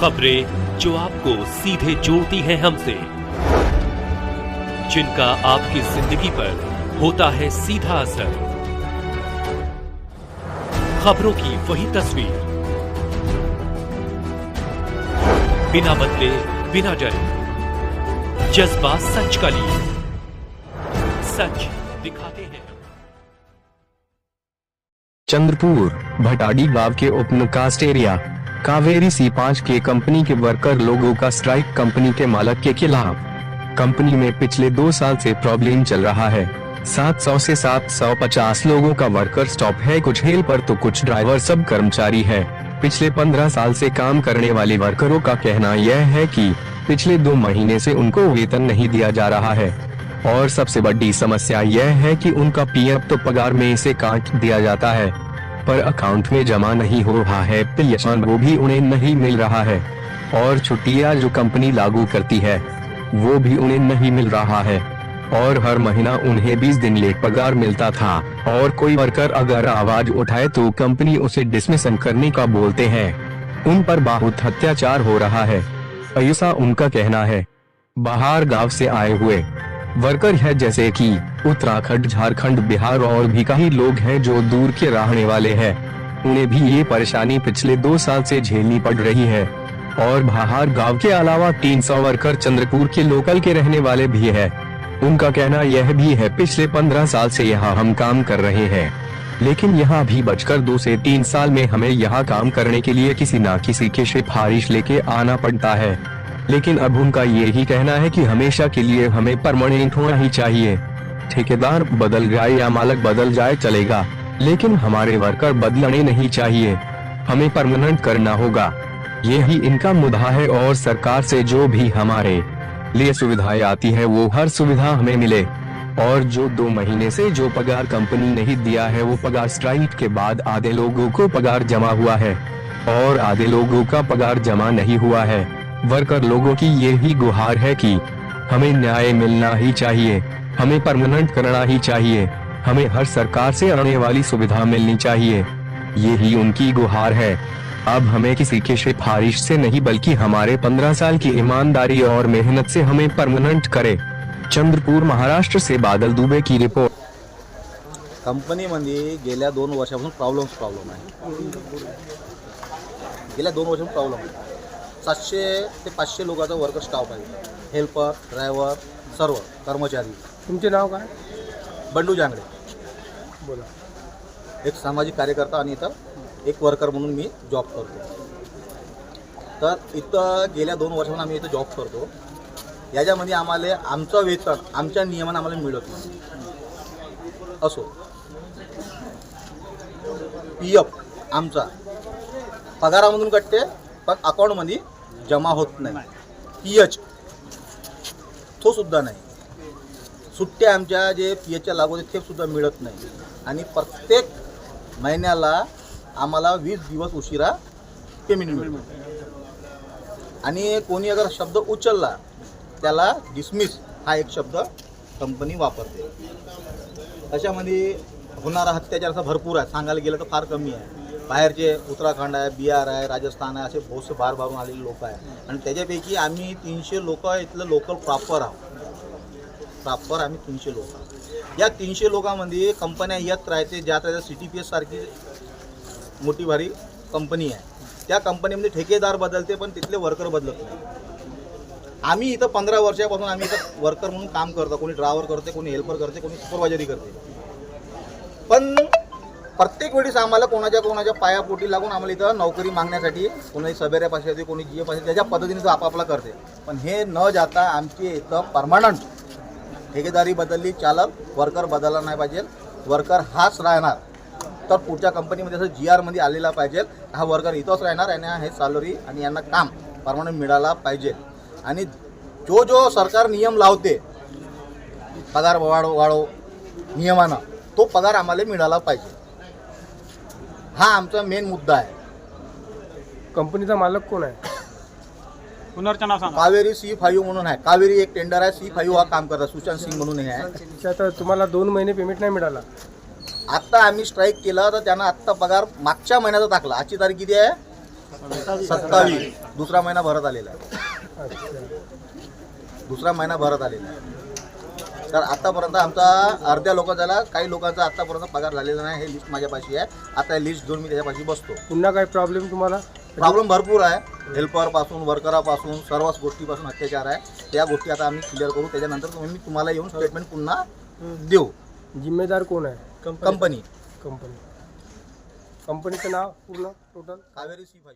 खबरें जो आपको सीधे जोड़ती हैं हमसे, जिनका आपकी जिंदगी पर होता है सीधा असर। खबरों की वही तस्वीर, बिना बदले बिना डरे, जज्बा सच का लिए, सच दिखाते हैं। चंद्रपुर भटाडी गांव के open cast area Kaveri C5 के कंपनी के वर्कर लोगों का स्ट्राइक कंपनी के मालिक के खिलाफ। कंपनी में पिछले 2 साल से प्रॉब्लम चल रहा है। 700 से 750 लोगों का वर्कर स्टॉप है, कुछ हेल्पर तो कुछ ड्राइवर सब कर्मचारी है। पिछले 15 साल से काम करने वाले वर्करों का कहना यह है कि पिछले 2 महीने से उनको वेतन नहीं दिया जा रहा है और सबसे बड़ी समस्या यह है कि उनका पीएफ तो पगार में से काट दिया जाता है पर अकाउंट में जमा नहीं हो रहा है, पेंशन वो भी उन्हें नहीं मिल रहा है और छुट्टियां जो कंपनी लागू करती है वो भी उन्हें नहीं मिल रहा है और हर महीना उन्हें 20 दिन लेट पगार मिलता था और कोई वर्कर अगर आवाज उठाए तो कंपनी उसे डिसमिशन करने का बोलते हैं। उन पर बहुत अत्याचार हो रहा है, ऐसा उनका कहना है। बाहर गांव से आए हुए वर्कर है जैसे कि उत्तराखंड, झारखंड, बिहार और भी कई लोग हैं जो दूर के रहने वाले हैं। उन्हें भी ये परेशानी पिछले 2 साल से झेलनी पड़ रही है और बाहर गांव के अलावा 300 वर्कर चंद्रपुर के लोकल के रहने वाले भी है। उनका कहना यह भी है पिछले 15 साल से यहाँ हम काम कर रहे हैं, लेकिन यहाँ भी बचकर 2 से 3 साल में हमें यहाँ काम करने के लिए किसी न किसी की सिफारिश लेके आना पड़ता है। लेकिन अब उनका यही कहना है कि हमेशा के लिए हमें परमानेंट होना ही चाहिए। ठेकेदार बदल जाए या मालिक बदल जाए चलेगा, लेकिन हमारे वर्कर बदलने नहीं चाहिए, हमें परमानेंट करना होगा। यही इनका मुद्दा है और सरकार से जो भी हमारे लिए सुविधाएं आती है वो हर सुविधा हमें मिले और जो 2 महीने से जो पगार कंपनी नहीं दिया है वो पगार स्ट्राइक के बाद आधे लोगों को पगार जमा हुआ है और आधे लोगों का पगार जमा नहीं हुआ है। वर्कर लोगों की यही गुहार है कि हमें न्याय मिलना ही चाहिए, हमें परमानेंट करना ही चाहिए, हमें हर सरकार से आने वाली सुविधा मिलनी चाहिए, यही उनकी गुहार है। अब हमें किसी के सिफारिश से नहीं बल्कि हमारे 15 साल की ईमानदारी और मेहनत से हमें परमानेंट करे। चंद्रपुर महाराष्ट्र से बादल दुबे की रिपोर्ट। कंपनीमध्ये गेल्या 2 वर्षापासून प्रॉब्लेम आहे। गेल्या 2 वर्षापासून प्रॉब्लेम आहे। 700 ते 500 लोकांचा वर्कर स्टाफ आहे, हेल्पर, ड्रायव्हर, सर्व कर्मचारी। तुमचे नाव काय? बंडू जांगडे, बोला। एक सामाजिक कार्यकर्ता आणि इथं एक वर्कर म्हणून मी जॉब करतो। तर इथं गेल्या 2 वर्षापासून आम्ही इथं जॉब करतो। याच्यामध्ये आम्हाला आमचं वेतन आमच्या नियमाने आम्हाला मिळत नाही। असो पीएफ आमचा पगारामधून कटते पण अकाउंटमध्ये जमा होत नाही। पीएच तो सुद्धा नाही। सुट्ट्या आमच्या जे पीएचच्या लागू होते ते सुद्धा मिळत नाही आणि प्रत्येक महिन्याला आम्हाला 20 दिवस उशिरा पेमेंट मिळतो आणि कोणी अगर शब्द उचलला त्याला डिसमिस हा एक शब्द कंपनी वापरते। त्याच्यामध्ये होणारा अत्याचार असा भरपूर आहे, सांगायला गेलं तर फार कमी आहे। बाहेरचे उत्तराखंड आहे, बिहार आहे, राजस्थान आहे, असे बहुत बाहेरून आलेले लोक आहे आणि त्याच्यापैकी आम्ही 300 लोक इथलं लोकल प्रॉपर आम्ही 300 लोक। या 300 लोकांमध्ये कंपन्या येत राहते, ज्यात राहते CTPS सारखी मोठी भारी कंपनी आहे। त्या कंपनीमध्ये ठेकेदार बदलते पण तिथले वर्कर बदलत नाही। आम्ही इथं 15 वर्षापासून आम्ही इथं वर्कर म्हणून काम करतो, कोणी ड्रायव्हर करते, कोणी हेल्पर करते, कोणी सुपरवायझरी करते, पण प्रत्येक वेळेस आम्हाला कोणाच्या पायापोटी लागून आम्हाला इथं नोकरी मागण्यासाठी कोणी सबेऱ्या पाशी येते, कोणी GA पाशी, त्याच्या पद्धतीने तो आपापला करते। पण हे न जाता आमची इथं परमानंट ठेकेदारी बदलली चालत, वर्कर बदलला नाही पाहिजे, वर्कर हाच राहणार। तर पुढच्या कंपनीमध्ये असं GR मध्ये आलेला पाहिजे, हा वर्कर इथंच राहणार आणि हे सॅलरी आणि यांना काम परमानंट मिळाला पाहिजे आणि जो सरकार नियम लावते पगार वाढव नियमानं तो पगार आम्हाला मिळाला पाहिजे, हा आमचा मेन मुद्दा आहे। कंपनीचा मालक कोण आहे? पुनर्चा नाव सांगा। कावेरी C5 म्हणून आहे, कावेरी एक टेंडर आहे, C5 हा काम करतात, सुशांत सिंग म्हणून हे आहे। तर तुम्हाला 2 महिने पेमेंट नाही मिळाला? आता आम्ही स्ट्राईक केलं तर त्यांना आत्ता पगार मागच्या महिन्याचा टाकला। आजची तारीख किती आहे? 27 दुसरा महिना भरत आलेला आहे. अच्छा. दुसरा महिना भरत आलेला आहे. तर आतापर्यंत आमचा अर्ध्या लोकांचा काही लोकांचा आतापर्यंत पगार झालेला नाही. हे लिस्ट माझ्यापाशी आहे. आता हे लिस्ट घेऊन मी त्याच्यापाशी बसतो. पुन्हा काय प्रॉब्लेम तुम्हाला? प्रॉब्लेम भरपूर आहे. हेल्परपासून वर्करापासून सर्वच गोष्टीपासून अत्याचार आहे. त्या गोष्टी आता आम्ही क्लिअर करू. त्याच्यानंतर मी तुम्हाला येऊन स्टेटमेंट पुन्हा देऊ. जिम्मेदार कोण आहे? कंपनी कंपनीचं नाव पूर्ण टोटल? कावेरी C5